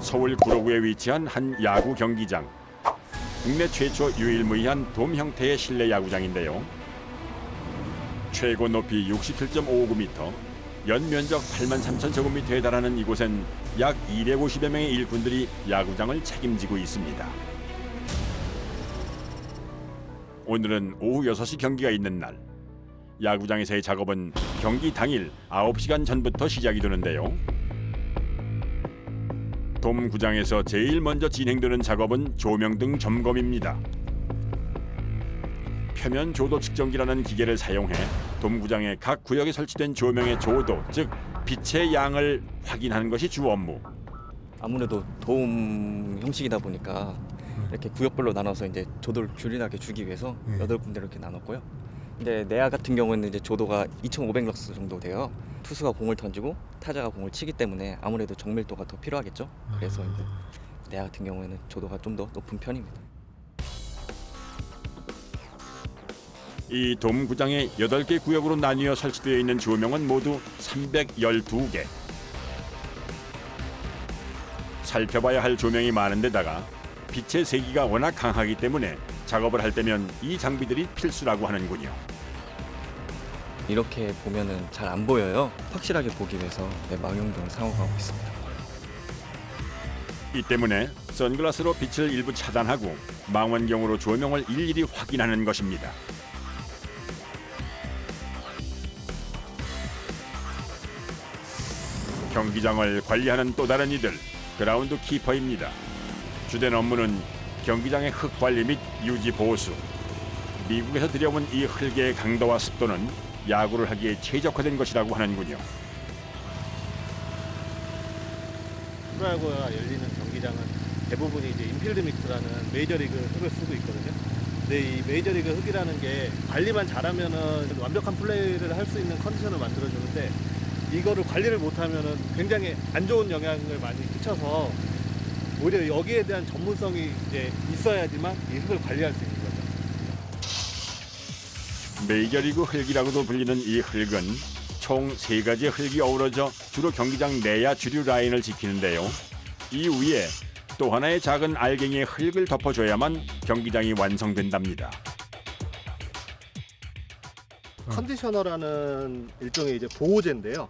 서울 구로구에 위치한 한 야구 경기장. 국내 최초 유일무이한 돔 형태의 실내 야구장인데요. 최고 높이 67.59m, 연면적 83,000제곱미터에 달하는 이곳엔 약 250여 명의 일꾼들이 야구장을 책임지고 있습니다. 오늘은 오후 6시 경기가 있는 날. 야구장에서의 작업은 경기 당일 9시간 전부터 시작이 되는데요. 돔구장에서 제일 먼저 진행되는 작업은 조명 등 점검입니다. 표면 조도 측정기라는 기계를 사용해 돔구장의 각 구역에 설치된 조명의 조도, 즉 빛의 양을 확인하는 것이 주 업무. 아무래도 도움 형식이다 보니까 이렇게 구역별로 나눠서 이제 조도를 균일하게 주기 위해서 8군데로 이렇게 나눴고요. 근데 내야 같은 경우는 이제 조도가 2,500럭스 정도 돼요. 투수가 공을 던지고 타자가 공을 치기 때문에 아무래도 정밀도가 더 필요하겠죠. 그래서 이제 내야 같은 경우에는 조도가 좀 더 높은 편입니다. 이 돔구장의 8개 구역으로 나뉘어 설치되어 있는 조명은 모두 312개. 살펴봐야 할 조명이 많은 데다가 빛의 세기가 워낙 강하기 때문에 작업을 할 때면 이 장비들이 필수라고 하는군요. 이렇게 보면은 잘 안 보여요. 확실하게 보기 위해서 망원경을 사용하고 있습니다. 이 때문에 선글라스로 빛을 일부 차단하고 망원경으로 조명을 일일이 확인하는 것입니다. 경기장을 관리하는 또 다른 이들, 그라운드 키퍼입니다. 주된 업무는 경기장의 흙 관리 및 유지 보수. 미국에서 들여온 이 흙의 강도와 습도는 야구를 하기에 최적화된 것이라고 하는군요. 프로야구가 열리는 경기장은 대부분이 이제 인필드 믹스라는 메이저리그 흙을 쓰고 있거든요. 근데 이 메이저리그 흙이라는 게 관리만 잘하면은 완벽한 플레이를 할 수 있는 컨디션을 만들어주는데 이거를 관리를 못하면은 굉장히 안 좋은 영향을 많이 끼쳐서 오히려 여기에 대한 전문성이 이제 있어야지만 이 흙을 관리할 수 있는 거죠. 메이저리그 흙이라고도 불리는 이 흙은 총 3가지의 흙이 어우러져 주로 경기장 내야 주류 라인을 지키는데요. 이 위에 또 하나의 작은 알갱이의 흙을 덮어줘야만 경기장이 완성된답니다. 컨디셔너라는 일종의 이제 보호제인데요.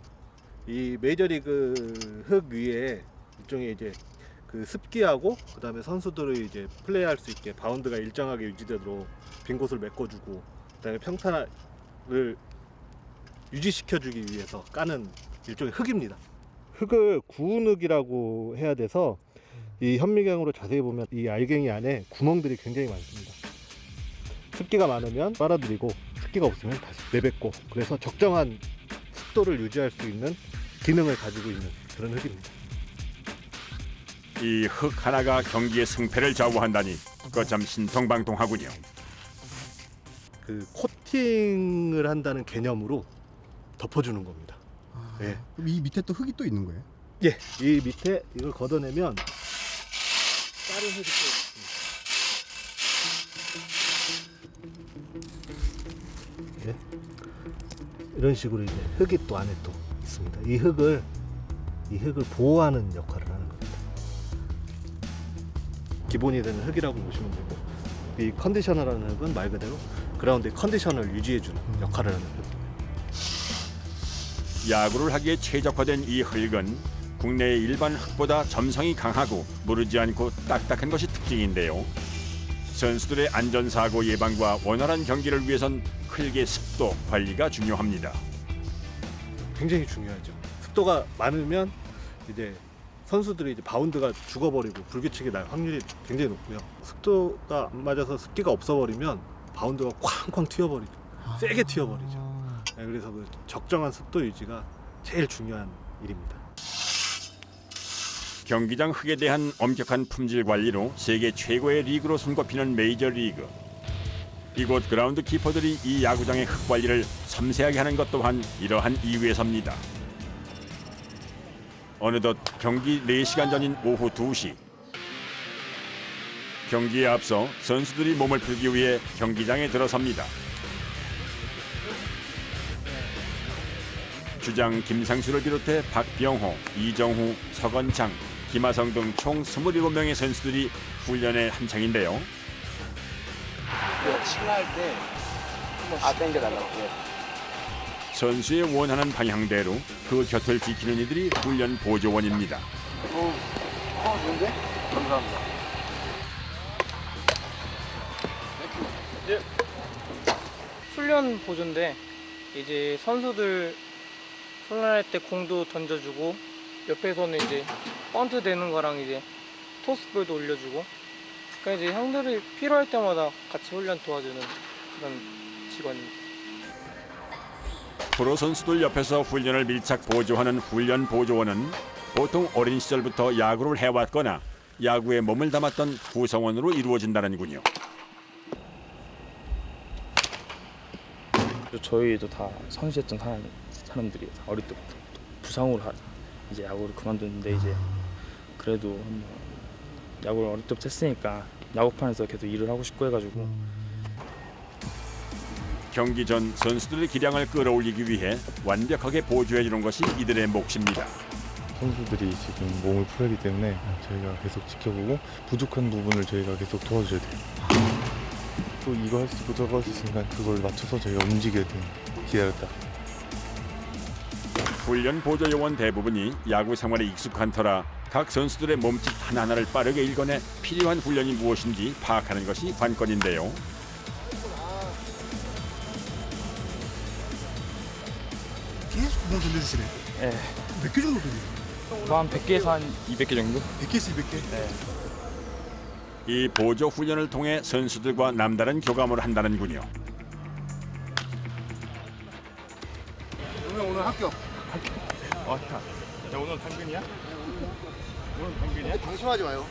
이 메이저리그 흙 위에 일종의 이제 그 습기하고 그다음에 선수들이 이제 플레이할 수 있게 바운드가 일정하게 유지되도록 빈 곳을 메꿔주고 그다음에 평탄을 유지시켜주기 위해서 까는 일종의 흙입니다. 흙을 구운 흙이라고 해야 돼서 이 현미경으로 자세히 보면 이 알갱이 안에 구멍들이 굉장히 많습니다. 습기가 많으면 빨아들이고 습기가 없으면 다시 내뱉고 그래서 적정한 습도를 유지할 수 있는 기능을 가지고 있는 그런 흙입니다. 이 흙 하나가 경기의 승패를 좌우한다니 거참 신통방통하군요. 그 코팅을 한다는 개념으로 덮어주는 겁니다. 예. 그럼 이 밑에 또 흙이 또 있는 거예요? 예, 이 밑에 이걸 걷어내면 다른 흙이 또 있습니다. 예. 이런 식으로 이제 흙이 또 안에 또 있습니다. 이 흙을 보호하는 역할을 하는 겁니다. 기본이 되는 흙이라고 보시면 되고 이 컨디셔너라는 흙은 말 그대로 그라운드의 컨디션을 유지해주는 역할을 하는 흙입니다. 야구를 하기에 최적화된 이 흙은 국내의 일반 흙보다 점성이 강하고 무르지 않고 딱딱한 것이 특징인데요. 선수들의 안전사고 예방과 원활한 경기를 위해선 흙의 습도 관리가 중요합니다. 굉장히 중요하죠. 습도가 많으면 이제 선수들이 이제 바운드가 죽어버리고 불규칙이 날 확률이 굉장히 높고요. 습도가 안 맞아서 습기가 없어버리면 바운드가 쾅쾅 튀어버리죠. 세게 튀어버리죠. 네, 그래서 그 적정한 습도 유지가 제일 중요한 일입니다. 경기장 흙에 대한 엄격한 품질 관리로 세계 최고의 리그로 손꼽히는 메이저리그. 이곳 그라운드 키퍼들이 이 야구장의 흙 관리를 섬세하게 하는 것 또한 이러한 이유에서입니다. 어느덧 경기 4시간 전인 오후 2시. 경기에 앞서 선수들이 몸을 풀기 위해 경기장에 들어섭니다. 주장 김상수를 비롯해 박병호, 이정후, 서건창, 김하성 등 총 27명의 선수들이 훈련에 한창인데요. 칭할 때 땡겨달라고. 선수의 원하는 방향대로 그 곁을 지키는 이들이 훈련 보조원입니다. 좋은데? 감사합니다. 훈련 보조인데 이제 선수들 훈련할 때 공도 던져주고 옆에서는 이제 번트 되는 거랑 이제 토스볼도 올려주고 그러니까 이제 형들이 필요할 때마다 같이 훈련 도와주는 그런 직원입니다. 프로 선수들 옆에서 훈련을 밀착 보조하는 훈련 보조원은 보통 어린 시절부터 야구를 해왔거나 야구에 몸을 담았던 구성원으로 이루어진다는군요. 저희도 다 선수였던 사람들이 다 어릴 때부터 부상으로 이제 야구를 그만뒀는데 이제 그래도 한번 야구를 어릴 때부터 했으니까 야구판에서 계속 일을 하고 싶고 해가지고 경기 전 선수들의 기량을 끌어올리기 위해 완벽하게 보조해주는 것이 이들의 몫입니다. 선수들이 지금 몸을 풀기 때문에 저희가 계속 지켜보고 부족한 부분을 저희가 계속 도와줘야 돼요. 또 이거 할 수 있고 저거 할 수 있으니까 그걸 맞춰서 저희가 움직여야 돼요. 기다렸다. 훈련 보조 요원 대부분이 야구 생활에 익숙한 터라 각 선수들의 몸짓 하나하나를 빠르게 읽어내 필요한 훈련이 무엇인지 파악하는 것이 관건인데요. 계속 공을 던져주시네. 예. 몇 개 정도 던져요? 한 100개에서 한 200개 정도? 100개에서 200개? 네. 이 보조 훈련을 통해 선수들과 남다른 교감을 한다는군요. 오늘 합격. 왔다. 야, 오늘 당근이야? 오늘 당근이야? 방심하지 마요.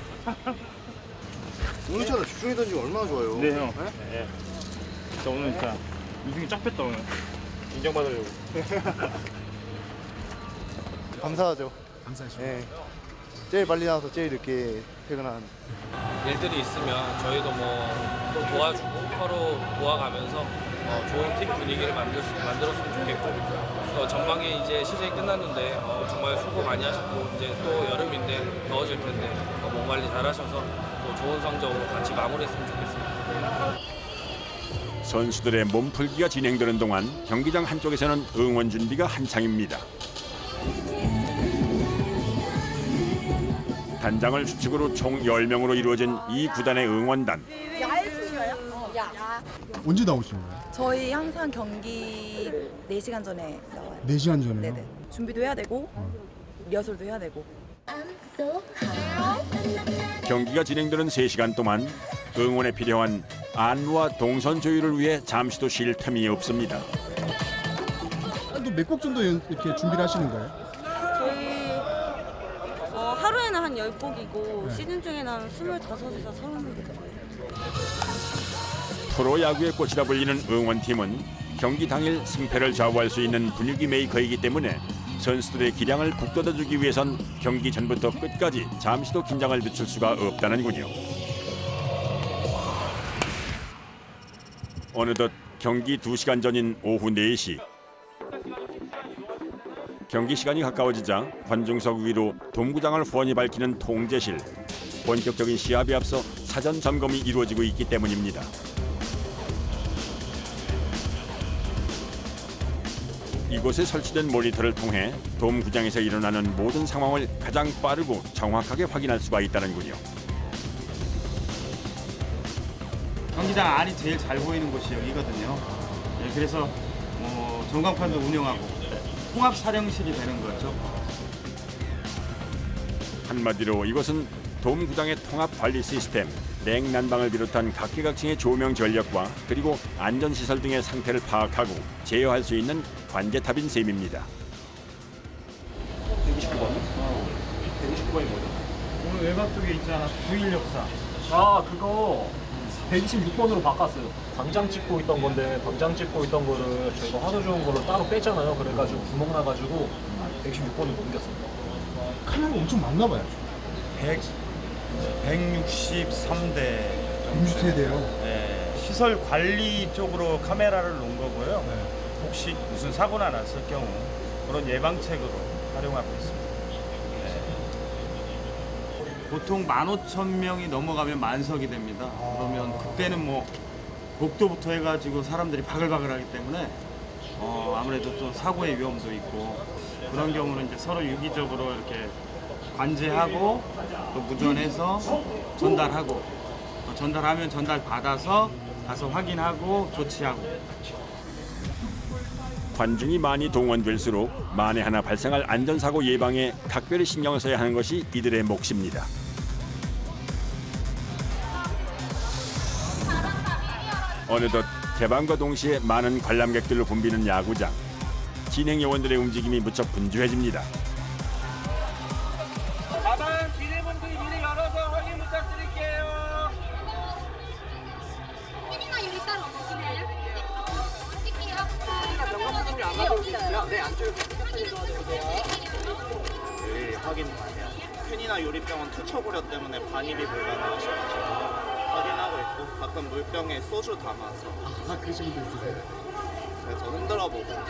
오늘처럼 집중해 던지면 얼마나 좋아요. 네, 형. 네. 자, 오늘 진짜 우승이 쫙 뺐다 오늘. 인정받으려고. 감사하죠. 감사하시고. 예. 제일 빨리 나와서 제일 늦게 퇴근한. 일들이 있으면 저희도 뭐 또 도와주고 서로 도와가면서 좋은 팀 분위기를 만들었으면 좋겠고 전망에 이제 시즌이 끝났는데 정말 수고 많이 하셨고 이제 또 여름인데 더워질 텐데 몸 관리 잘 하셔서 또 좋은 성적으로 같이 마무리했으면 좋겠습니다. 선수들의 몸풀기가 진행되는 동안 경기장 한쪽에서는 응원 준비가 한창입니다. 단장을 수축으로 총 10명으로 이루어진 이 구단의 응원단. 언제 나오시는 거예요? 저희 항상 경기 4시간 전에 나와요. 4시간 전에요? 네네. 준비도 해야 되고 리허설도 해야 되고. 경기가 진행되는 3시간 동안 응원에 필요한 안무와 동선 조율을 위해 잠시도 쉴 틈이 없습니다. 또 몇 곡 정도 이렇게 준비를 하시는 거예요? 저희 하루에는 한 10곡이고 시즌 중에는 한 25에서 30곡 정도. 프로야구의 꽃이라 불리는 응원팀은 경기 당일 승패를 좌우할 수 있는 분위기 메이커이기 때문에 선수들의 기량을 북돋아주기 위해선 경기 전부터 끝까지 잠시도 긴장을 늦출 수가 없다는군요. 어느덧 경기 2시간 전인 오후 4시. 경기 시간이 가까워지자 관중석 위로 돔구장을 후원이 밝히는 통제실. 본격적인 시합에 앞서 사전 점검이 이루어지고 있기 때문입니다. 이곳에 설치된 모니터를 통해 돔구장에서 일어나는 모든 상황을 가장 빠르고 정확하게 확인할 수가 있다는군요. 경기장 안이 제일 잘 보이는 곳이 여기거든요. 네, 그래서 전광판도 운영하고 통합 촬영실이 되는 거죠. 한마디로 이것은 돔구장의 통합 관리 시스템, 냉난방을 비롯한 각계각층의 조명 전력과 그리고 안전시설 등의 상태를 파악하고 제어할 수 있는 관제탑인 셈입니다. 129번? 129번이 뭐죠? 오늘 외곽 쪽에 있잖아. 9.1 역사. 아, 그거 126번으로 바꿨어요. 광장 찍고 있던 건데 광장 찍고 있던 거를 저희가 화도 좋은 걸로 따로 뺐잖아요. 그래가지고 구멍 나가지고 126번으로 옮겼습니다. 카메라 엄청 많나 봐요. 163대. 163대요? 네, 시설 관리 쪽으로 카메라를 놓은 거고요. 혹시 무슨 사고나 났을 경우 그런 예방책으로 활용하고 있습니다. 보통 15,000명이 넘어가면 만석이 됩니다. 그러면 그때는 뭐 복도부터 해가지고 사람들이 바글바글하기 때문에 아무래도 또 사고의 위험도 있고 그런 경우는 이제 서로 유기적으로 이렇게 관제하고 또 무전해서 전달하고 또 전달하면 전달 받아서 가서 확인하고 조치하고. 관중이 많이 동원될수록 만에 하나 발생할 안전사고 예방에 각별히 신경을 써야 하는 것이 이들의 몫입니다. 어느덧 개방과 동시에 많은 관람객들로 붐비는 야구장. 진행 요원들의 움직임이 무척 분주해집니다. 가방 비닐봉투 미리 열어서 확인 부탁드릴게요. 펜이나 유리 따로 없으시나요? 찍게요. 점검팀이 안 가고 있어요. 네, 안쪽에 부탁드리도록 해주세요. 네, 확인 완료. 펜이나 유리병은 투척우려 때문에 반입이 불가능하셔가지고 확인하고 있고 가끔 물병에 소주 담아서 그러시는 분 있으세요? 그래서 흔들어 보고 있어요.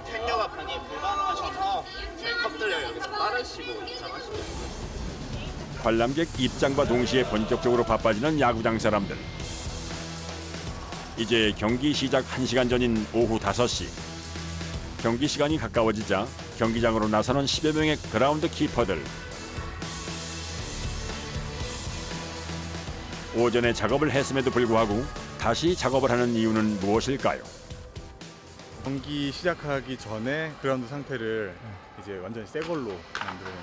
캔녀가 반입 불가능하셔서 저희 컵들을 여기서 따르시고 입장하시면 됩니다. 관람객 입장과 동시에 본격적으로 바빠지는 야구장 사람들. 이제 경기 시작 1시간 전인 오후 5시. 경기 시간이 가까워지자 경기장으로 나서는 10여 명의 그라운드 키퍼들. 오전에 작업을 했음에도 불구하고 다시 작업을 하는 이유는 무엇일까요? 경기 시작하기 전에 그라운드 상태를 이제 완전히 새 걸로 만들어요.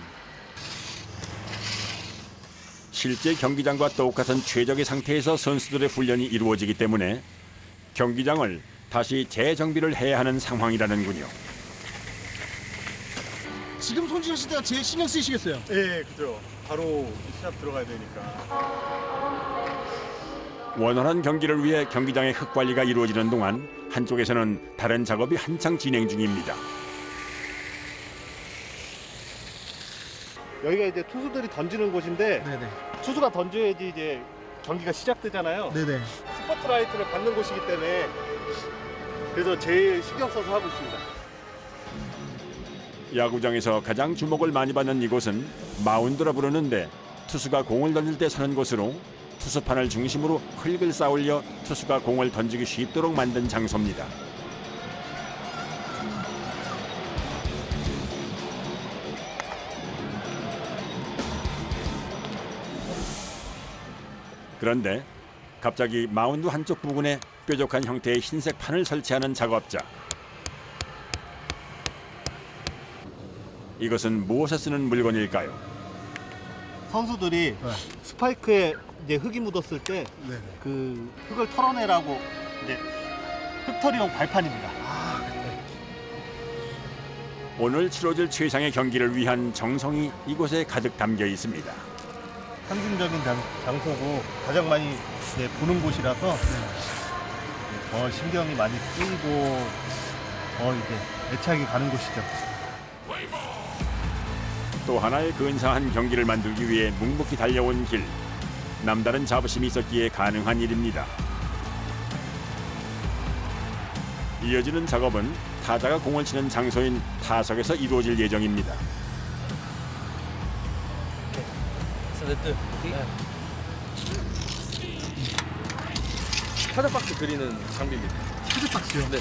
실제 경기장과 똑같은 최적의 상태에서 선수들의 훈련이 이루어지기 때문에 경기장을 다시 재정비를 해야 하는 상황이라는군요. 지금 손질하실 때가 제일 신경 쓰이시겠어요? 예, 그죠. 바로 시합 들어가야 되니까. 원활한 경기를 위해 경기장의 흙 관리가 이루어지는 동안 한쪽에서는 다른 작업이 한창 진행 중입니다. 여기가 이제 투수들이 던지는 곳인데 투수가 던져야지 이제 경기가 시작되잖아요. 네네. 스포트라이트를 받는 곳이기 때문에 그래서 제일 신경 써서 하고 있습니다. 야구장에서 가장 주목을 많이 받는 이곳은 마운드라 부르는데 투수가 공을 던질 때 서는 곳으로 투수판을 중심으로 흙을 쌓아올려 투수가 공을 던지기 쉽도록 만든 장소입니다. 그런데 갑자기 마운드 한쪽 부분에 뾰족한 형태의 흰색 판을 설치하는 작업자. 이것은 무엇에 쓰는 물건일까요? 선수들이 스파이크에 이제 흙이 묻었을 때 그 흙을 털어내라고 이제 흙털이용 발판입니다. 오늘 치러질 최상의 경기를 위한 정성이 이곳에 가득 담겨 있습니다. 상징적인 장소고 가장 많이 이제 보는 곳이라서 더 신경이 많이 쓰이고 더 이제 애착이 가는 곳이죠. 또 하나의 근사한 경기를 만들기 위해 묵묵히 달려온 길. 남다른 자부심이 있었기에 가능한 일입니다. 이어지는 작업은 타자가 공을 치는 장소인 타석에서 이루어질 예정입니다. 타자 박스 그리는 장비입니다. 타자 박스요? 네.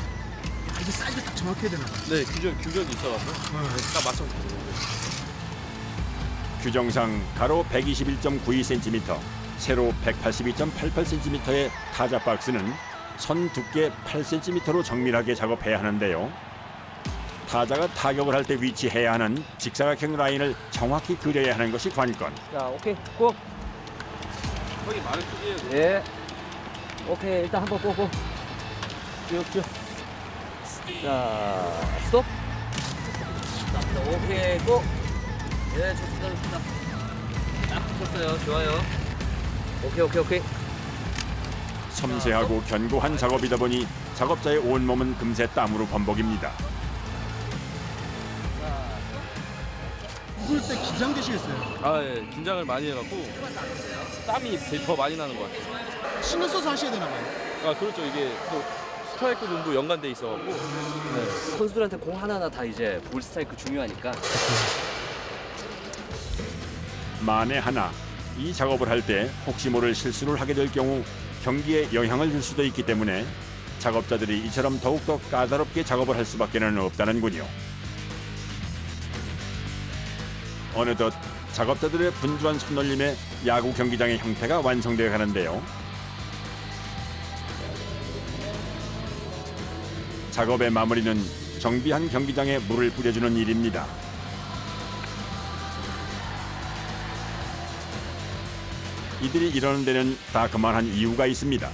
이게 사이즈 딱 정확해야 되나 봐요. 네, 규격이 있어가지고 딱 맞춰서 그리는 규정상 가로 121.92cm, 세로 182.88cm의 타자 박스는 선 두께 8cm로 정밀하게 작업해야 하는데요. 타자가 타격을 할 때 위치해야 하는 직사각형 라인을 정확히 그려야 하는 것이 관건. 자, 오케이, 고. 거기 많은 크기예요. 예. 오케이, 일단 한번 꼬고. 쭉쭉. 자, 스톱. 자, 오케이, 고. 예, 좋습니다, 좋습니다. 딱 붙었어요. 좋아요. 오케이. 섬세하고 견고한 작업이다 보니 작업자의 온몸은 금세 땀으로 범벅입니다. 구를 때 긴장되시겠어요? 아, 예, 긴장을 많이 해갖고 땀이 더 많이 나는 것 같아요. 신경 써서 하셔야 되나 봐요. 아, 그렇죠. 이게 또 스트라이크 존도 연관돼 있어갖고 선수들한테 공 하나하나 다 이제 볼 스트라이크 중요하니까. 만에 하나 이 작업을 할 때 혹시 모를 실수를 하게 될 경우 경기에 영향을 줄 수도 있기 때문에 작업자들이 이처럼 더욱더 까다롭게 작업을 할 수밖에는 없다는군요. 어느덧 작업자들의 분주한 손놀림에 야구 경기장의 형태가 완성되어 가는데요. 작업의 마무리는 정비한 경기장에 물을 뿌려주는 일입니다. 이들이 이러는 데는 다 그만한 이유가 있습니다.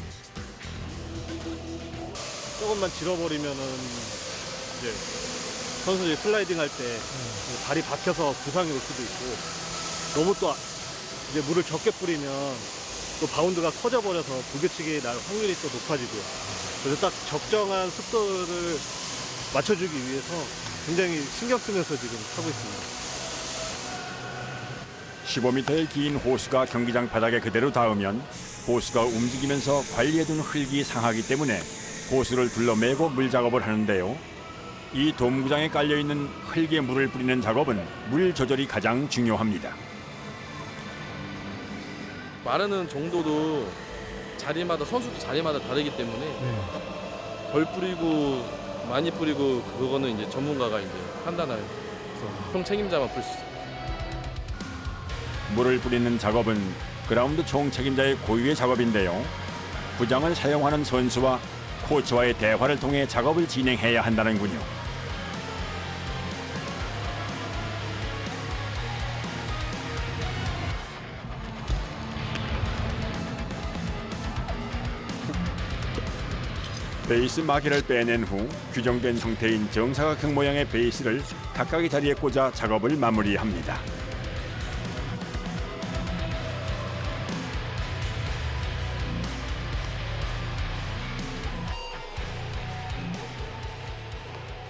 조금만 질어버리면은 이제 선수들이 슬라이딩 할 때 발이 박혀서 부상이 올 수도 있고, 너무 또 이제 물을 적게 뿌리면 또 바운드가 커져버려서 불규칙이 날 확률이 또 높아지고요. 그래서 딱 적정한 습도를 맞춰주기 위해서 굉장히 신경 쓰면서 지금 하고 있습니다. 15m의 긴 호수가 경기장 바닥에 그대로 닿으면 호수가 움직이면서 관리해둔 흙이 상하기 때문에 호수를 둘러매고 물 작업을 하는데요. 이 돔구장에 깔려있는 흙에 물을 뿌리는 작업은 물 조절이 가장 중요합니다. 마르는 정도도 자리마다 선수도 자리마다 다르기 때문에 덜 뿌리고 많이 뿌리고 그거는 이제 전문가가 이제 판단해서 총 책임자만 풀 수 있습니다. 물을 뿌리는 작업은 그라운드 총 책임자의 고유의 작업인데요. 구장을 사용하는 선수와 코치와의 대화를 통해 작업을 진행해야 한다는군요. 베이스 마개를 빼낸 후 규정된 형태인 정사각형 모양의 베이스를 각각의 자리에 꽂아 작업을 마무리합니다.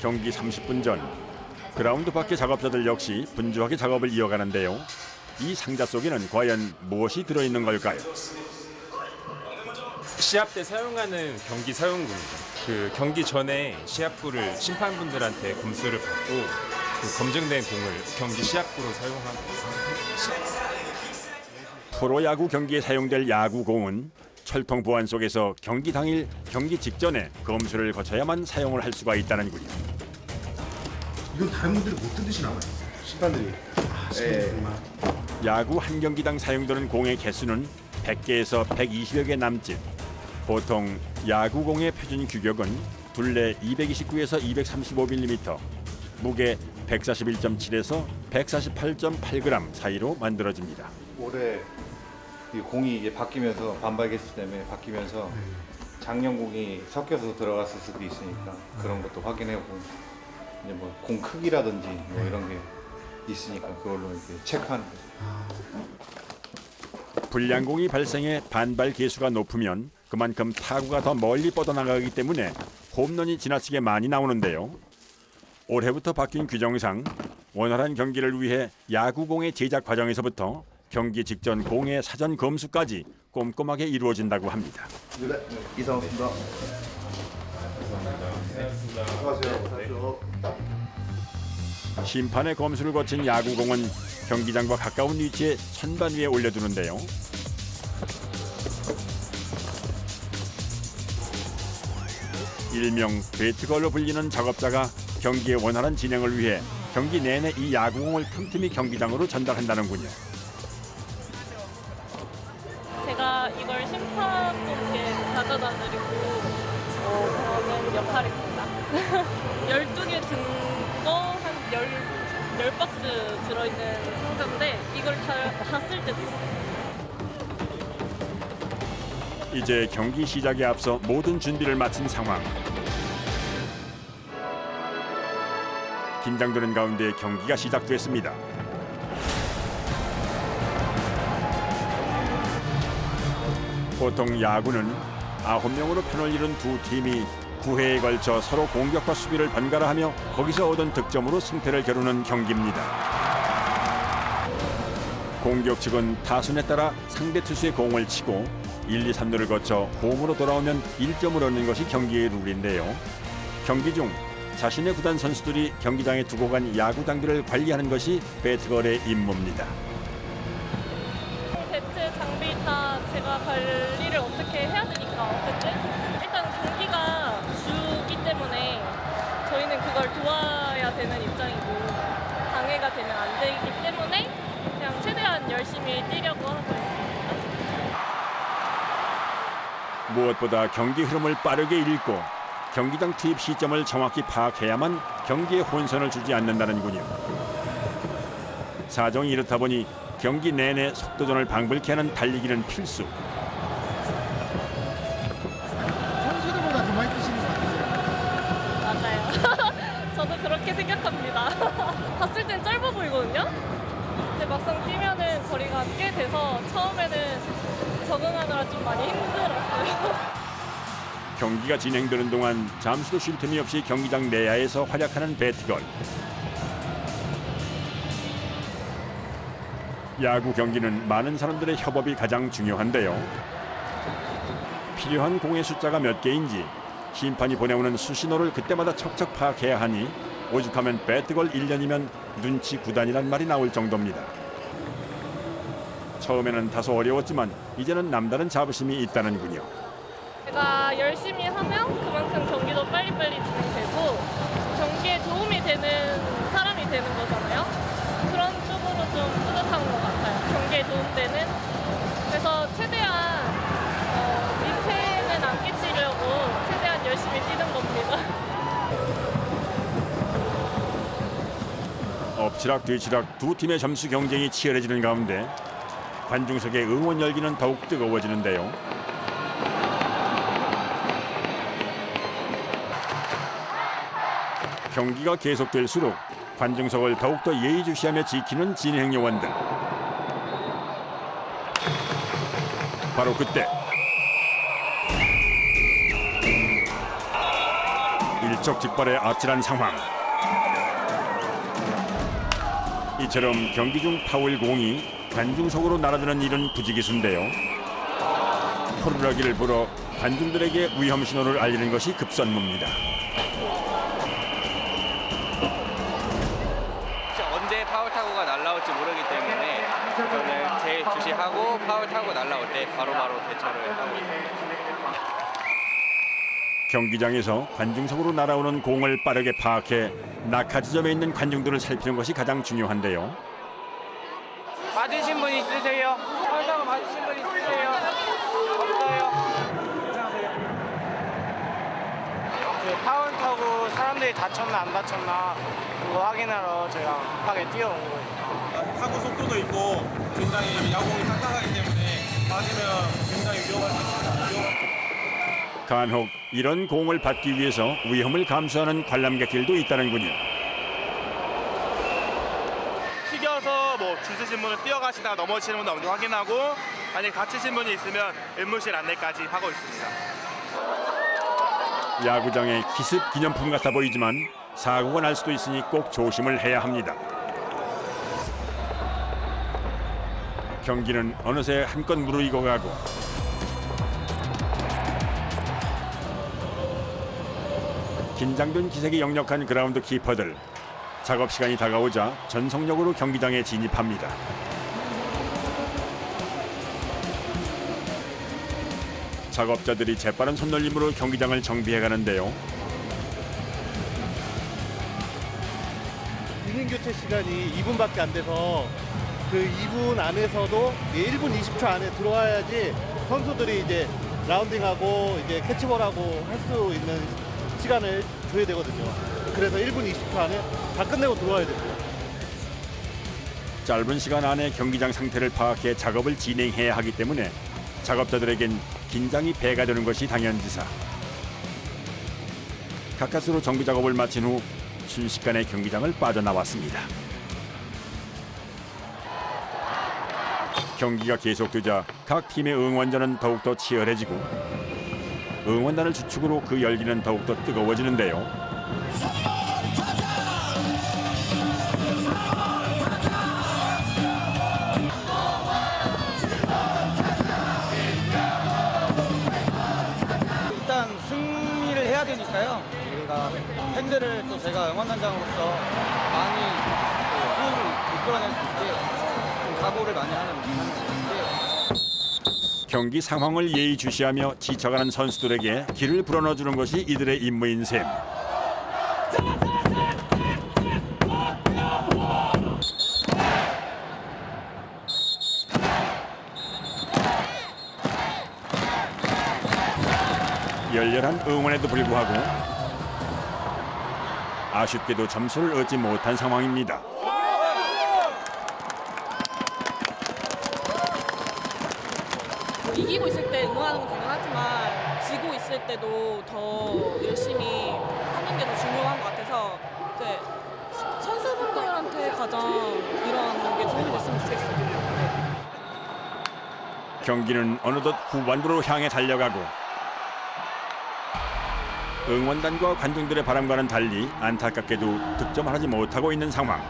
경기 30분 전 그라운드 밖의 작업자들 역시 분주하게 작업을 이어가는데요. 이 상자 속에는 과연 무엇이 들어있는 걸까요? 시합 때 사용하는 경기 사용구입니다. 그 경기 전에 시합구를 심판분들한테 검수를 받고 그 검증된 공을 경기 시합구로 사용하고 있습니다. 프로야구 경기에 사용될 야구공은 철통 보안 속에서 경기 당일, 경기 직전에 검수를 거쳐야만 사용을 할 수가 있다는군요. 이건 다른 분들이 못 뜯으시나 봐요. 심판들이. 정말. 야구 한 경기당 사용되는 공의 개수는 100개에서 120여 개 남짓. 보통 야구공의 표준 규격은 둘레 229에서 235mm, 무게 141.7에서 148.8g 사이로 만들어집니다. 올해 이 공이 이제 바뀌면서 반발 개수 때문에 바뀌면서 작년 공이 섞여서 들어갔을 수도 있으니까 그런 것도 확인해보고 이제 뭐 공 크기라든지 뭐 이런 게 있으니까 그걸로 이렇게 체크하는 거죠. 불량공이 발생해 반발 개수가 높으면 그만큼 타구가 더 멀리 뻗어나가기 때문에 홈런이 지나치게 많이 나오는데요. 올해부터 바뀐 규정상 원활한 경기를 위해 야구공의 제작 과정에서부터 경기 직전 공의 사전 검수까지 꼼꼼하게 이루어진다고 합니다. 네, 이상호입니다. 수고하세요. 심판의 검수를 거친 야구공은 경기장과 가까운 위치에 선반 위에 올려두는데요. 일명 배트걸로 불리는 작업자가 경기의 원활한 진행을 위해 경기 내내 이 야구공을 틈틈이 경기장으로 전달한다는군요. 제가 이걸 심판분께 가져다 드리고 그러는 역할입니다. 12개 든 거 한 10박스 들어있는 상자인데 이걸 다 쓸 때도 있어요. 이제 경기 시작에 앞서 모든 준비를 마친 상황. 긴장되는 가운데 경기가 시작됐습니다. 보통 야구는 9명으로 편을 이룬 두 팀이 9회에 걸쳐 서로 공격과 수비를 번갈아 하며 거기서 얻은 득점으로 승패를 겨루는 경기입니다. 공격 측은 타순에 따라 상대 투수의 공을 치고 1, 2, 3루를 거쳐 홈으로 돌아오면 1점을 얻는 것이 경기의 룰인데요. 경기 중 자신의 구단 선수들이 경기장에 두고 간 야구 장비를 관리하는 것이 배트걸의 임무입니다. 배트 장비 다 제가 관리를 어떻게 해야 되니까 어쨌든 일단 경기가 주기 때문에 저희는 그걸 도와야 되는 입장이고 방해가 되면 안 되기 때문에 그냥 최대한 열심히 뛰려고 하고 있습니다. 무엇보다 경기 흐름을 빠르게 읽고 경기장 투입 시점을 정확히 파악해야만 경기에 혼선을 주지 않는다는군요. 사정이 이렇다 보니 경기 내내 속도전을 방불케 하는 달리기는 필수. 선수들보다 더 많이 뛰시는 것 같아요. 맞아요. 저도 그렇게 생각합니다. 봤을 땐 짧아 보이거든요. 근데 막상 뛰면은 거리가 꽤 돼서 처음에는 적응하느라 좀 많이 힘들었어요. 경기가 진행되는 동안 잠시도 쉴 틈이 없이 경기장 내야에서 활약하는 배트걸. 야구 경기는 많은 사람들의 협업이 가장 중요한데요. 필요한 공의 숫자가 몇 개인지 심판이 보내오는 수신호를 그때마다 척척 파악해야 하니 오죽하면 배트걸 1년이면 눈치 9단이란 말이 나올 정도입니다. 처음에는 다소 어려웠지만 이제는 남다른 자부심이 있다는군요. 제가 열심히 하면 그만큼 경기도 빨리빨리 진행되고 경기에 도움이 되는 사람이 되는 거잖아요. 그런 쪽으로 좀 뿌듯한 것 같아요. 경기에 도움되는. 그래서 최대한 민폐는 안 끼치려고 최대한 열심히 뛰는 겁니다. 엎치락 뒤치락 두 팀의 점수 경쟁이 치열해지는 가운데 관중석의 응원 열기는 더욱 뜨거워지는데요. 경기가 계속될수록 관중석을 더욱더 예의주시하며 지키는 진행 요원들. 바로 그때 일촉즉발의 아찔한 상황. 이처럼 경기 중 파울 공이 관중석으로 날아드는 일은 부지기수인데요. 호루라기를 불어 관중들에게 위험 신호를 알리는 것이 급선무입니다. 언제 파울 타구가 날라올지 모르기 때문에 저는 제일 주시하고 파울 타구 날라올 때 바로바로 대처를 하고 있습니다. 경기장에서 관중석으로 날아오는 공을 빠르게 파악해 낙하 지점에 있는 관중들을 살피는 것이 가장 중요한데요. 맞으신 분 있으세요? 파울 타구 맞으신 분 있으세요? 없어요? 그 파울 타구 사람들이 다쳤나 안 다쳤나 그거 확인하러 저희가 급하게 뛰어온 거예요. 타구 속도도 있고 굉장히 야구공이 딱딱하기 때문에 맞으면 굉장히 위험할 수 있습니다. 간혹 이런 공을 받기 위해서 위험을 감수하는 관람객들도 있다는군요. 튀겨서 뭐 주스신 분은 뛰어가시다가 넘어지시는 분도 먼저 확인하고 만약 다치신 분이 있으면 의무실 안내까지 하고 있습니다. 야구장의 기습 기념품 같아 보이지만 사고가 날 수도 있으니 꼭 조심을 해야 합니다. 경기는 어느새 한껏 무르익어가고 긴장된 기색이 역력한 그라운드 키퍼들. 작업 시간이 다가오자 전속력으로 경기장에 진입합니다. 작업자들이 재빠른 손놀림으로 경기장을 정비해 가는데요. 이닝 교체 시간이 2분밖에 안 돼서 그 2분 안에서도 1분 20초 안에 들어와야지 선수들이 이제 라운딩하고 이제 캐치볼하고 할 수 있는 시간을 줘야 되거든요. 그래서 1분 20초 안에 다 끝내고 들어와야 됩니다. 짧은 시간 안에 경기장 상태를 파악해 작업을 진행해야 하기 때문에 작업자들에겐 긴장이 배가 되는 것이 당연지사. 가까스로 정비 작업을 마친 후 순식간에 경기장을 빠져나왔습니다. 경기가 계속되자 각 팀의 응원전은 더욱더 치열해지고 응원단을 주축으로 그 열기는 더욱더 뜨거워지는데요. 제가 응원단장으로서 많이 호흡을 이끌어낼 수 있게 좀 각오를 많이 하는 건데 경기 상황을 예의주시하며 지쳐가는 선수들에게 길을 불어넣어주는 것이 이들의 임무인 셈. 열렬한 응원에도 불구하고 아쉽게도 점수를 얻지 못한 상황입니다. 이기고 있을 때 응원하는 건 당연하지만 지고 있을 때도 더 열심히 하는 게 더 중요한 것 같아서 이제 선수분들한테 가장 이런 게 도움이 됐으면 좋겠어요. 경기는 어느덧 후반부로 향해 달려가고 응원단과 관중들의 바람과는 달리 안타깝게도 득점을 하지 못하고 있는 상황.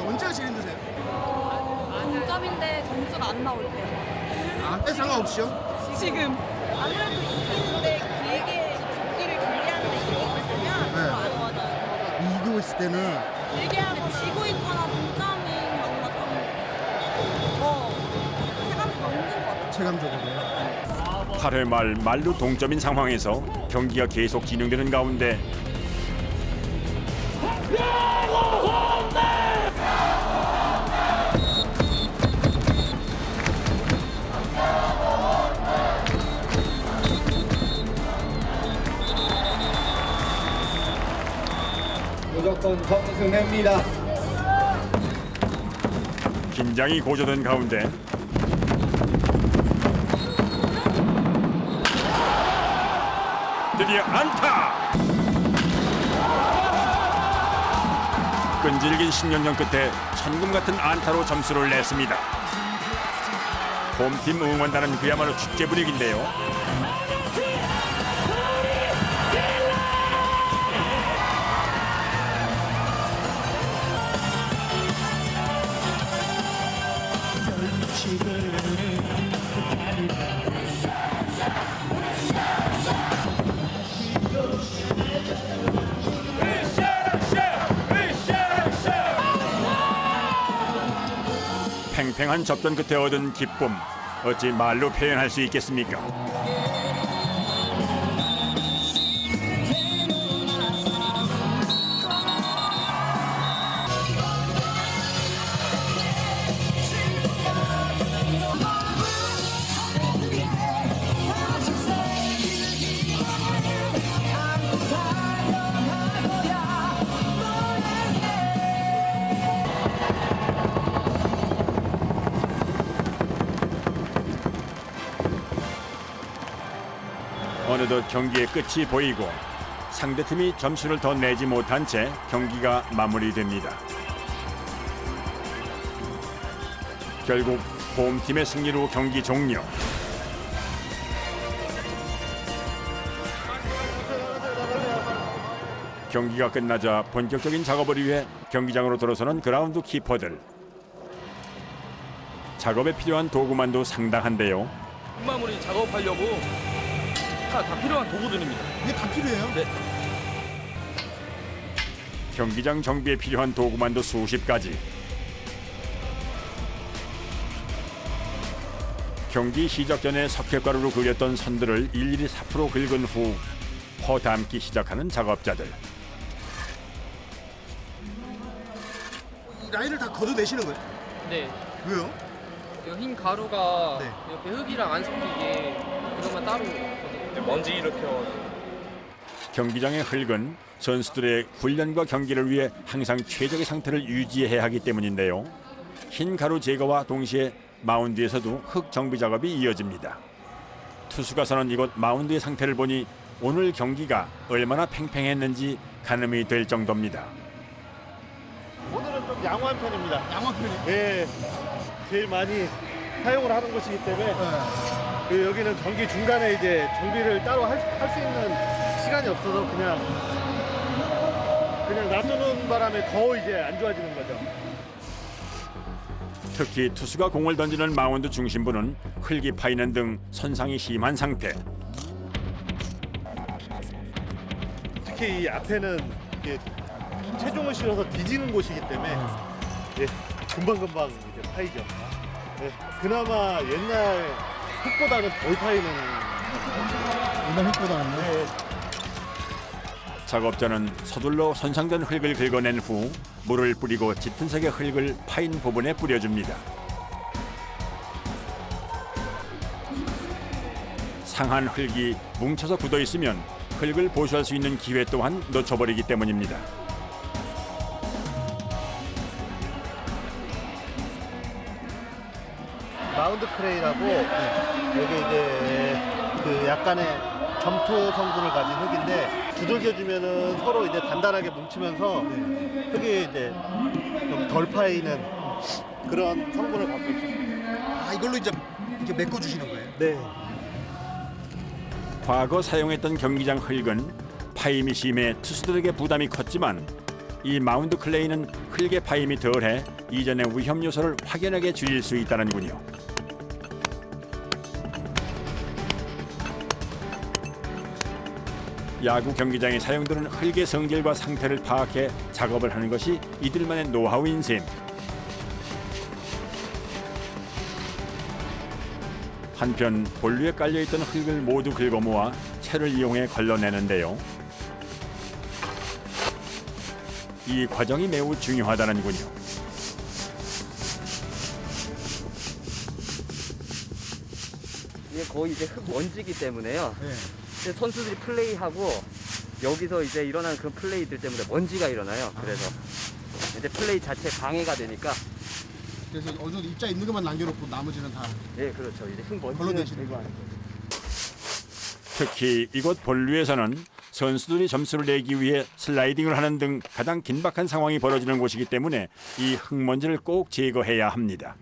언제가 제일 힘드세요? 동점인데 점수가 안 나올 때. 아, 때 상관없이요? 지금 아무래도 이기는데 길게 경기를 준비하는데 이기고 있으면 별로 안 좋아져요. 이기고 있을 때는 길게 하면 지고 있거나 동점인 경우가 좀더 체감이 더 힘든 것 같아요. 체감적으로. 8회 말 만루 동점인 상황에서 경기가 계속 진행되는 가운데 무조건 점수 냅니다. 긴장이 고조된 가운데 드디어 안타! 끈질긴 10년전 끝에 천금 같은 안타로 점수를 냈습니다. 홈팀 응원단은 그야말로 축제 분위기인데요. 팽팽한 접전 끝에 얻은 기쁨, 어찌 말로 표현할 수 있겠습니까? 어느덧 경기의 끝이 보이고 상대팀이 점수를 더 내지 못한 채 경기가 마무리됩니다. 결국 홈팀의 승리로 경기 종료. 경기가 끝나자 본격적인 작업을 위해 경기장으로 들어서는 그라운드 키퍼들. 작업에 필요한 도구만도 상당한데요. 끝마무리 작업하려고 다 필요한 도구들입니다. 이게 다 필요해요? 네. 경기장 정비에 필요한 도구만도 수십 가지. 경기 시작 전에 석회가루로 그렸던 선들을 일일이 사프로 긁은 후 퍼 담기 시작하는 작업자들. 이 라인을 다 걷어내시는 거예요? 네. 왜요? 이 흰 가루가 네. 옆에 흙이랑 안 섞이게 그것만 따로 먼지 일으켜. 경기장의 흙은 선수들의 훈련과 경기를 위해 항상 최적의 상태를 유지해야 하기 때문인데요. 흰 가루 제거와 동시에 마운드에서도 흙 정비 작업이 이어집니다. 투수가 서는 이곳 마운드의 상태를 보니 오늘 경기가 얼마나 팽팽했는지 가늠이 될 정도입니다. 오늘은 좀 양호한 편입니다. 양호한 편이에요? 네, 제일 많이 사용을 하는 곳이기 때문에 그 여기는 경기 중간에 이제 정비를 따로 할 수 있는 시간이 없어서 그냥 놔두는 바람에 더 이제 안 좋아지는 거죠. 특히 투수가 공을 던지는 마운드 중심부는 흙이 파이는 등 손상이 심한 상태. 특히 이 앞에는 이게 체중을 실어서 뒤지는 곳이기 때문에 예, 금방금방 이제 파이죠. 네, 그나마 옛날 흙보다는 덜 파이는. 옛날 흙보다는. 네. 작업자는 서둘러 손상된 흙을 긁어낸 후 물을 뿌리고 짙은 색의 흙을 파인 부분에 뿌려줍니다. 상한 흙이 뭉쳐서 굳어 있으면 흙을 보수할 수 있는 기회 또한 놓쳐버리기 때문입니다. 마운드 크레이라고 여기 이제 그 약간의 점토 성분을 가진 흙인데 두들겨주면은 서로 이제 단단하게 뭉치면서 흙이 이제 좀 덜 파이는 그런 성분을 갖고 있습니다. 아, 이걸로 이제 이렇게 메꿔 주시는 거예요? 네. 과거 사용했던 경기장 흙은 파임이 심해 투수들에게 부담이 컸지만 이 마운드 클레이는 흙의 파임이 덜해 이전의 위험 요소를 확연하게 줄일 수 있다는군요. 야구 경기장에 사용되는 흙의 성질과 상태를 파악해 작업을 하는 것이 이들만의 노하우인 셈. 한편 본류에 깔려있던 흙을 모두 긁어 모아 채를 이용해 걸러내는데요. 이 과정이 매우 중요하다는군요. 이게 거의 이제 흙 먼지기 때문에요. 이제 선수들이 플레이하고 여기서 이제 일어나는 그런 플레이들 때문에 먼지가 일어나요. 그래서 이제 플레이 자체 방해가 되니까. 그래서 어느 정도 입자 있는 것만 남겨놓고 나머지는 다. 네, 그렇죠. 이제 흙 먼지는 걸러내시는 제거하는 거죠. 특히 이곳 본류에서는 선수들이 점수를 내기 위해 슬라이딩을 하는 등 가장 긴박한 상황이 벌어지는 곳이기 때문에 이 흙먼지를 꼭 제거해야 합니다.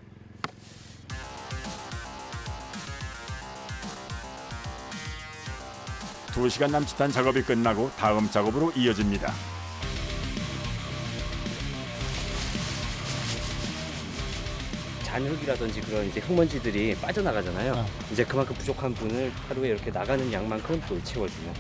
두 시간 남짓한 작업이 끝나고 다음 작업으로 이어집니다. 잔흙이라든지 그런 이제 흙먼지들이 빠져나가잖아요. 이제 그만큼 부족한 분을 하루에 이렇게 나가는 양만큼 또 채워주면.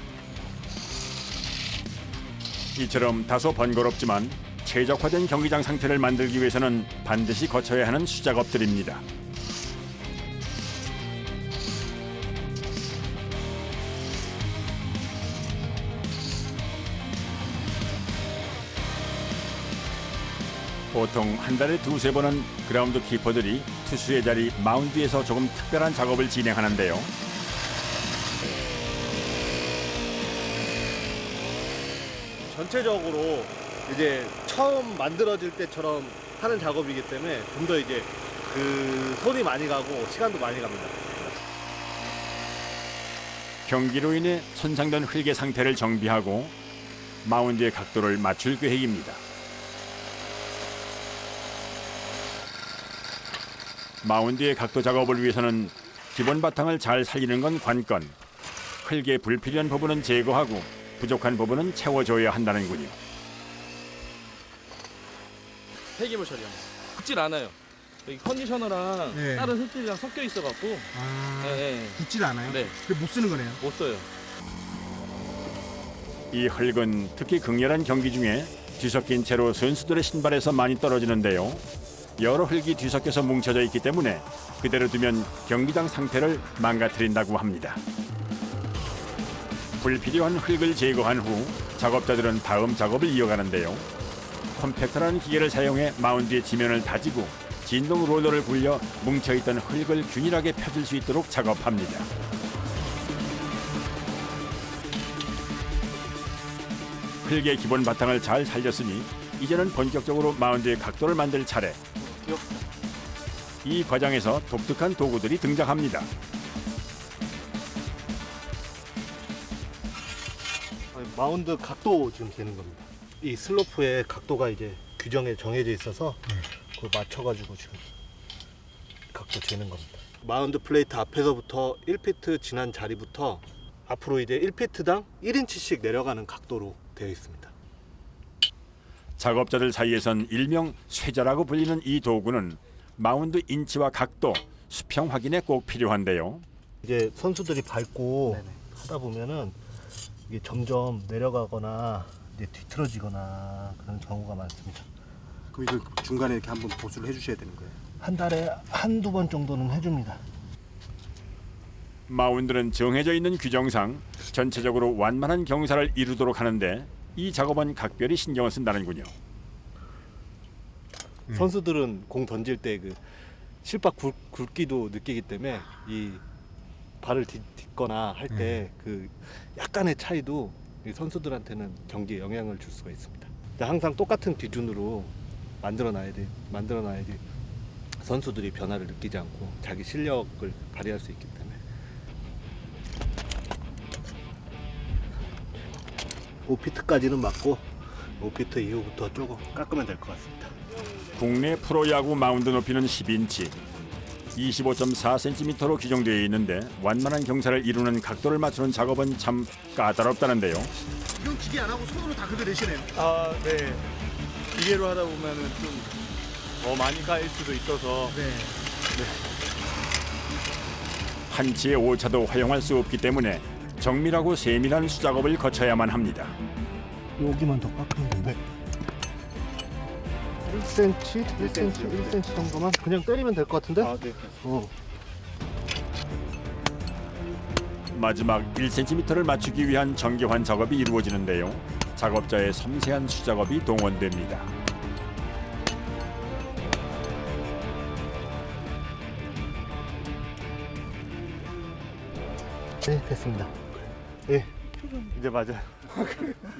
이처럼 다소 번거롭지만 최적화된 경기장 상태를 만들기 위해서는 반드시 거쳐야 하는 수작업들입니다. 보통 한 달에 두세 번은 그라운드 키퍼들이 투수의 자리 마운드에서 조금 특별한 작업을 진행하는데요. 전체적으로 이제 처음 만들어질 때처럼 하는 작업이기 때문에 좀 더 이제 그 손이 많이 가고 시간도 많이 갑니다. 경기로 인해 손상된 흙의 상태를 정비하고 마운드의 각도를 맞출 계획입니다. 마운드의 각도 작업을 위해서는 기본 바탕을 잘 살리는 건 관건. 흙의 불필요한 부분은 제거하고 부족한 부분은 채워줘야 한다는군요. 폐기물 처리합니다. 굳질 않아요. 여기 컨디셔너랑 네. 다른 흙들이랑 섞여 있어갖고 굳질 않아요? 네. 근데 못 쓰는 거네요? 못 써요. 이 흙은 특히 극렬한 경기 중에 뒤섞인 채로 선수들의 신발에서 많이 떨어지는데요. 여러 흙이 뒤섞여서 뭉쳐져 있기 때문에 그대로 두면 경기장 상태를 망가뜨린다고 합니다. 불필요한 흙을 제거한 후 작업자들은 다음 작업을 이어가는데요. 컴팩터라는 기계를 사용해 마운드의 지면을 다지고 진동 롤러를 굴려 뭉쳐있던 흙을 균일하게 펴줄 수 있도록 작업합니다. 흙의 기본 바탕을 잘 살렸으니 이제는 본격적으로 마운드의 각도를 만들 차례. 이 과정에서 독특한 도구들이 등장합니다. 마운드 각도 지금 되는 겁니다. 이 슬로프의 각도가 이제 규정에 정해져 있어서 그걸 맞춰가지고 지금 각도 재는 겁니다. 마운드 플레이트 앞에서부터 1피트 지난 자리부터 앞으로 이제 1피트당 1인치씩 내려가는 각도로 되어 있습니다. 작업자들 사이에선 일명 쇠자라고 불리는 이 도구는 마운드 인치와 각도, 수평 확인에 꼭 필요한데요. 이제 선수들이 밟고 하다 보면은 이게 점점 내려가거나 이제 뒤틀어지거나 그런 경우가 많습니다. 그럼 이걸 중간에 이렇게 한번 보수를 해주셔야 되는 거예요? 한 달에 한두 번 정도는 해줍니다. 마운드는 정해져 있는 규정상 전체적으로 완만한 경사를 이루도록 하는데 이 작업은 각별히 신경을 쓴다는군요. 선수들은 공 던질 때 그 실밥 굵기도 느끼기 때문에 이 발을 딛거나 할 때 그 약간의 차이도 이 선수들한테는 경기에 영향을 줄 수가 있습니다. 항상 똑같은 기준으로 만들어놔야지 선수들이 변화를 느끼지 않고 자기 실력을 발휘할 수 있기 때문에. 5피트까지는 맞고 5피트 이후부터 조금 깎으면 될 것 같습니다. 국내 프로야구 마운드 높이는 10인치, 25.4cm로 규정되어 있는데 완만한 경사를 이루는 각도를 맞추는 작업은 참 까다롭다는데요. 이건 기계 안 하고 손으로 다 긁어내시네요. 아, 네. 기계로 하다 보면은 좀 더 많이 까일 수도 있어서. 네. 한치의 오차도 허용할 수 없기 때문에 정밀하고 세밀한 수작업을 거쳐야만 합니다. 여기만 더 깎으면 되네. 1cm 정도만 그냥 때리면 될 것 같은데? 아, 네. 마지막 1cm를 맞추기 위한 정교한 작업이 이루어지는데요. 작업자의 섬세한 수작업이 동원됩니다. 네, 됐습니다. 네, 이제 맞아요.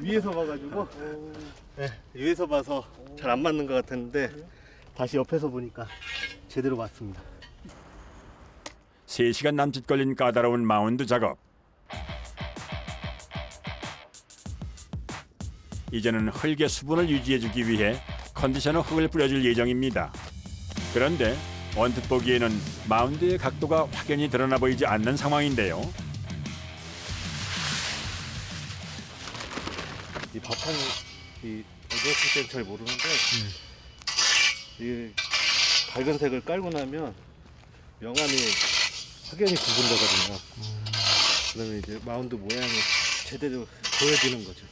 위에서 봐가지고 네, 위에서 봐서 잘 안 맞는 것 같았는데 다시 옆에서 보니까 제대로 맞습니다. 3시간 남짓 걸린 까다로운 마운드 작업. 이제는 흙의 수분을 유지해주기 위해 컨디셔너 흙을 뿌려줄 예정입니다. 그런데 언뜻 보기에는 마운드의 각도가 확연히 드러나 보이지 않는 상황인데요. 이 바탕이 어두웠을 땐 잘 모르는데 이 밝은 색을 깔고 나면 명암이 확연히 구분되거든요. 그러면 이제 마운드 모양이 제대로 보여지는 거죠.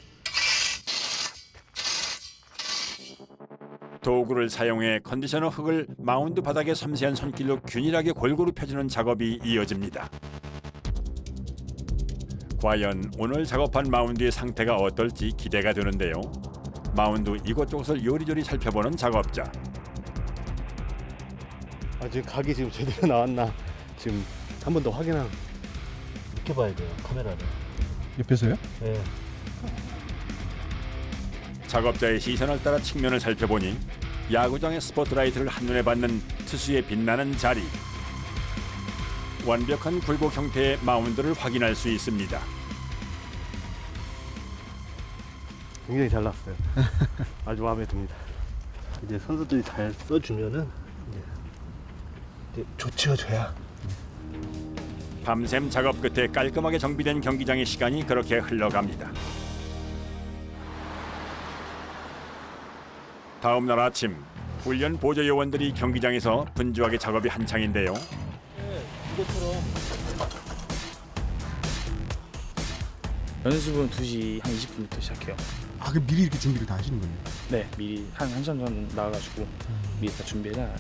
도구를 사용해 컨디셔너 흙을 마운드 바닥에 섬세한 손길로 균일하게 골고루 펴주는 작업이 이어집니다. 과연 오늘 작업한 마운드의 상태가 어떨지 기대가 되는데요. 마운드 이곳저곳을 요리조리 살펴보는 작업자. 지금 각이 지금 제대로 나왔나 지금 한 번 더 확인하고 이렇게 봐야 돼요, 카메라를. 옆에서요? 네. 작업자의 시선을 따라 측면을 살펴보니 야구장의 스포트라이트를 한눈에 받는 투수의 빛나는 자리. 완벽한 굴곡 형태의 마운드를 확인할 수 있습니다. 굉장히 잘 났어요. 아주 마음에 듭니다. 이제 선수들이 잘 써주면은 이제 조치어줘야. 밤샘 작업 끝에 깔끔하게 정비된 경기장의 시간이 그렇게 흘러갑니다. 다음 날 아침, 훈련 보조 요원들이 경기장에서 분주하게 작업이 한창인데요. 이것처럼 연습은 2시 한 20분부터 시작해요. 아, 그럼 미리 이렇게 준비를 다 하시는 거예요? 네, 미리 한 1시간 전에 나와가지고 미리 다 준비해놔요.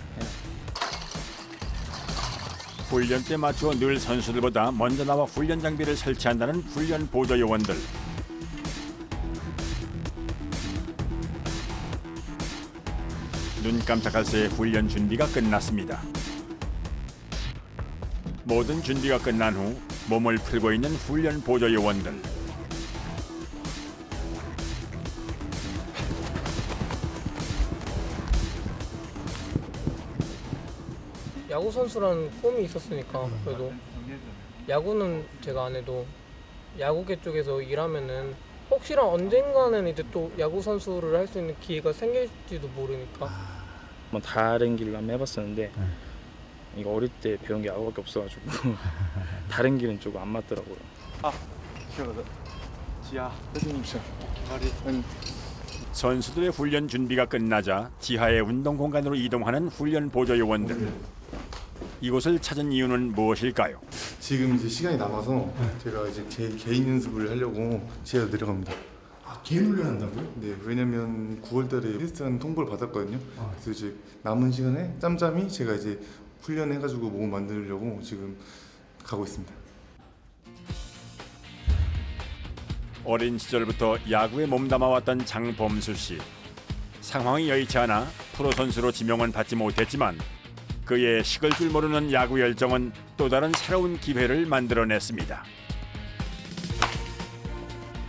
훈련 때 맞추어 늘 선수들보다 먼저 나와 훈련 장비를 설치한다는 훈련 보조 요원들. 눈 깜짝할 새에 훈련 준비가 끝났습니다. 모든 준비가 끝난 후 몸을 풀고 있는 훈련 보조 요원들. 야구 선수라는 꿈이 있었으니까 그래도 야구는 제가 안 해도 야구계 쪽에서 일하면은 혹시나 언젠가는 이제 또 야구 선수를 할 수 있는 기회가 생길지도 모르니까 한번 다른 길로 한번 해봤었는데 이거 어릴 때 배운 게 야구밖에 없어가지고 다른 길은 조금 안 맞더라고요. 아, 지야, 선생님, 머리, 선수들의 훈련 준비가 끝나자 지하의 운동 공간으로 이동하는 훈련 보조 요원들. 이곳을 찾은 이유는 무엇일까요? 지금 이제 시간이 남아서 제가 이제 제 개인 연습을 하려고 지하로 내려갑니다. 아, 개인 훈련한다고요? 네, 왜냐면 9월달에 테스트하는 통보를 받았거든요. 그래서 이제 남은 시간에 짬짬이 제가 이제 훈련해가지고 몸을 만들려고 지금 가고 있습니다. 어린 시절부터 야구에 몸담아왔던 장범수 씨. 상황이 여의치 않아 프로 선수로 지명은 받지 못했지만 그의 식을 줄 모르는 야구 열정은 또 다른 새로운 기회를 만들어냈습니다.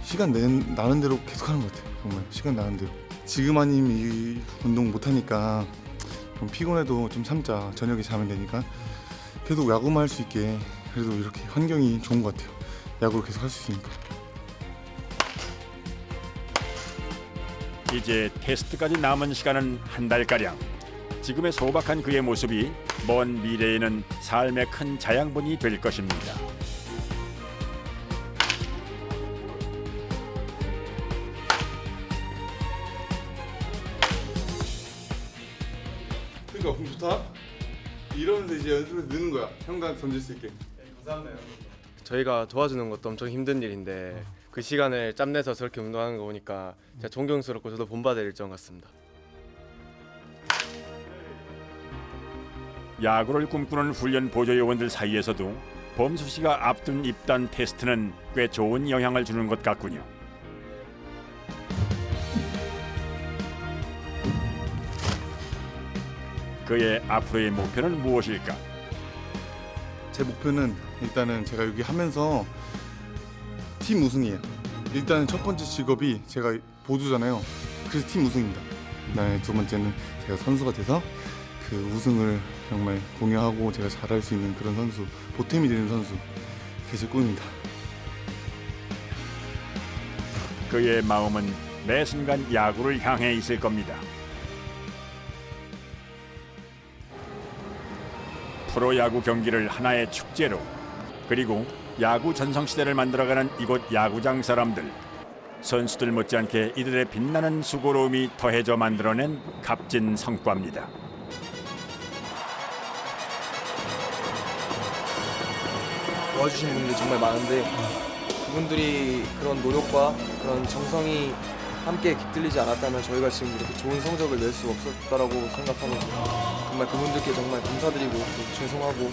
시간 나는 대로 계속 하는 것 같아요. 정말 시간 나는 대로. 지금 아니면 이 운동 못 하니까 좀 피곤해도 좀 참자. 저녁에 자면 되니까 계속 야구만 할 수 있게 그래도 이렇게 환경이 좋은 것 같아요. 야구를 계속 할 수 있으니까. 이제 테스트까지 남은 시간은 한 달가량. 지금의 소박한 그의 모습이 먼 미래에는 삶의 큰 자양분이 될 것입니다. 그러니까 공 좋다. 이러면서 이제 연습을 넣는 거야. 형과 던질 수 있게. 감사합니다. 저희가 도와주는 것도 엄청 힘든 일인데 그 시간을 짬내서 저렇게 운동하는 거 보니까 진짜 존경스럽고 저도 본받을 일정 같습니다. 야구를 꿈꾸는 훈련 보조 요원들 사이에서도 범수 씨가 앞둔 입단 테스트는 꽤 좋은 영향을 주는 것 같군요. 그의 앞으로의 목표는 무엇일까? 제 목표는 일단은 제가 여기 하면서 팀 우승이에요. 일단 첫 번째 직업이 제가 보조잖아요. 그래서 팀 우승입니다. 그다음에 두 번째는 제가 선수가 돼서 그 우승을 정말 공유하고 제가 잘할 수 있는 그런 선수, 보탬이 되는 선수, 그게 제 꿈입니다. 그의 마음은 매 순간 야구를 향해 있을 겁니다. 프로야구 경기를 하나의 축제로, 그리고 야구 전성시대를 만들어가는 이곳 야구장 사람들. 선수들 못지않게 이들의 빛나는 수고로움이 더해져 만들어낸 값진 성과입니다. 도와주신 분들이 정말 많은데 그분들이 그런 노력과 그런 정성이 함께 깃들리지 않았다면 저희가 지금 이렇게 좋은 성적을 낼 수 없었다라고 생각하는 정말 그분들께 정말 감사드리고 또 죄송하고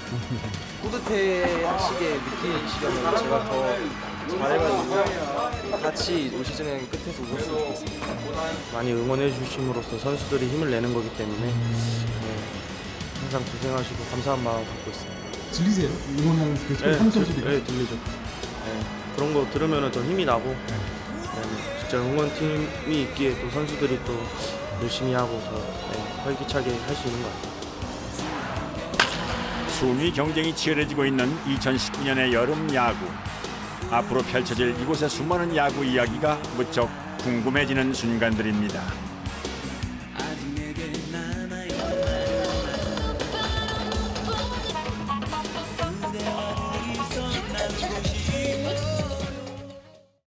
뿌듯해하시게 느끼시려면 제가 더 잘해가지고 같이 올 시즌엔 끝에서 우승했으면 좋겠습니다. 많이 응원해 주심으로써 선수들이 힘을 내는 거기 때문에 항상 고생하시고 감사한 마음 갖고 있습니다. 들리세요? 응원하는 그 선수들이? 네, 들리죠. 그런 거 들으면 더 힘이 나고 진짜 응원팀이 있기에 또 선수들이 또 열심히 하고 더 활기차게 할 수 있는 것 같아요. 순위 경쟁이 치열해지고 있는 2019년의 여름 야구. 앞으로 펼쳐질 이곳의 수많은 야구 이야기가 무척 궁금해지는 순간들입니다.